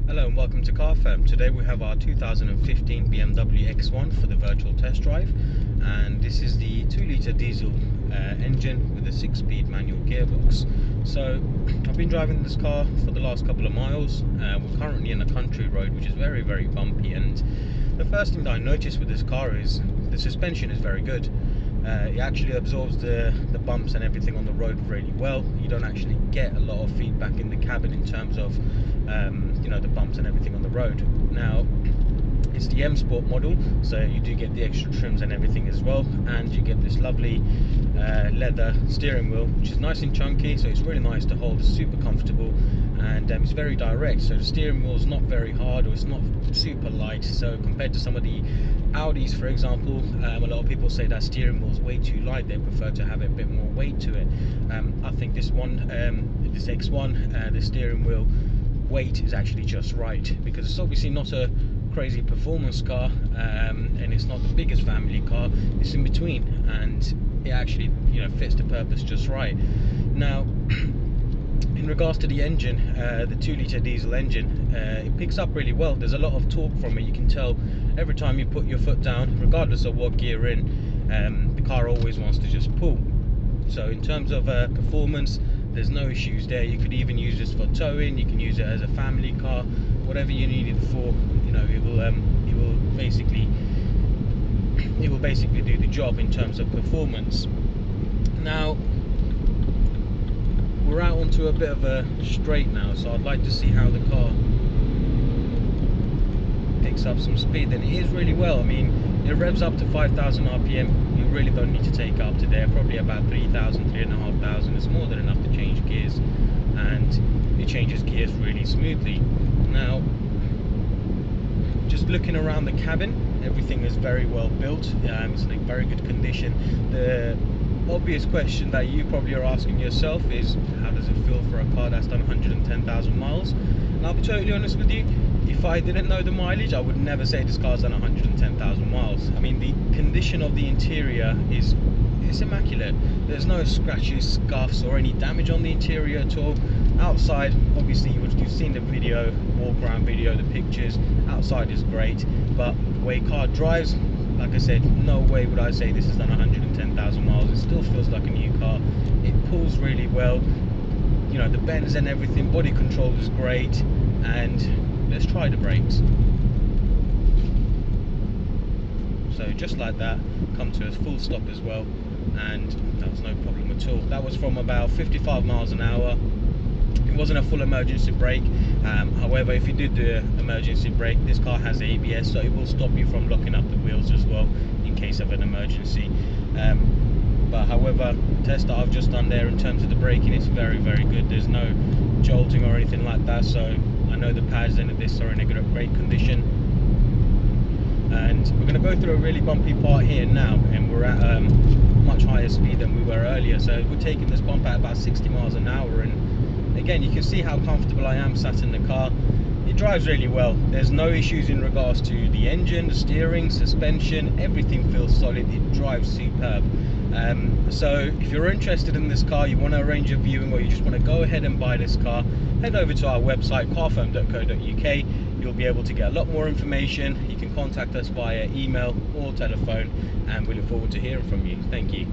Hello and welcome to Car Firm. Today we have our 2015 BMW X1 for the virtual test drive, and this is the 2-litre diesel engine with a 6-speed manual gearbox. So I've been driving this car for the last couple of miles. We're currently in a country road which is very bumpy, and the first thing that I noticed with this car is the suspension is very good. It actually absorbs the bumps and everything on the road really well. You don't actually get a lot of feedback in the cabin in terms of the bumps and everything on the road. Now, it's the M Sport model, so you do get the extra trims and everything as well, and you get this lovely leather steering wheel, which is nice and chunky, so it's really nice to hold. It's super comfortable, and it's very direct, so the steering wheel is not very hard, or it's not super light. So compared to some of the Audis, for example, a lot of people say that steering wheel is way too light. They prefer to have a bit more weight to it. I think this X1, the steering wheel weight is actually just right, because it's obviously not a crazy performance car, and it's not the biggest family car. It's in between, and it actually fits the purpose just right. Now, in regards to the engine, the 2-litre diesel engine, it picks up really well. There's a lot of torque from it. You can tell every time you put your foot down, regardless of what gear in, the car always wants to just pull. So in terms of performance, there's no issues there. You could even use this for towing. You can use it as a family car, whatever you need it for. It will basically do the job in terms of performance. Now, we're out onto a bit of a straight now, so I'd like to see how the car picks up some speed. And it is really well. I mean, it revs up to 5,000 RPM. You really don't need to take it up to there, probably about 3,000, 3,500. It's more than enough to change gears, and it changes gears really smoothly. Now, just looking around the cabin, everything is very well built. It's in very good condition. The obvious question that you probably are asking yourself is, how does it feel for a car that's done 110,000 miles? And I'll be totally honest with you, if I didn't know the mileage, I would never say this car's done 110,000 miles. I mean, the condition of the interior is immaculate. There's no scratches, scuffs, or any damage on the interior at all. Outside, obviously, you've seen the video, walk around video, the pictures. Outside is great, but the way car drives, like I said, no way would I say this has done 110,000 miles. It still feels like a new car. It pulls really well. The bends and everything, body control is great. And let's try the brakes. So just like that, come to a full stop as well, and that was no problem at all. That was from about 55 miles an hour. It wasn't a full emergency brake. However, if you did do an emergency brake, this car has ABS, so it will stop you from locking up the wheels as well in case of an emergency. But however, the test that I've just done there in terms of the braking, it's very good. There's no jolting or anything like that, so I know the pads and this are in a great condition. And we're going to go through a really bumpy part here now, and we're at much higher speed than we were earlier. So we're taking this bump at about 60 miles an hour, and again, you can see how comfortable I am sat in the car. It drives really well. There's no issues in regards to the engine, the steering, suspension. Everything feels solid. It drives superb. So if you're interested in this car, you want to arrange a viewing, or you just want to go ahead and buy this car, head over to our website, carfirm.co.uk. You'll be able to get a lot more information. You can contact us via email or telephone, and we look forward to hearing from you. Thank you.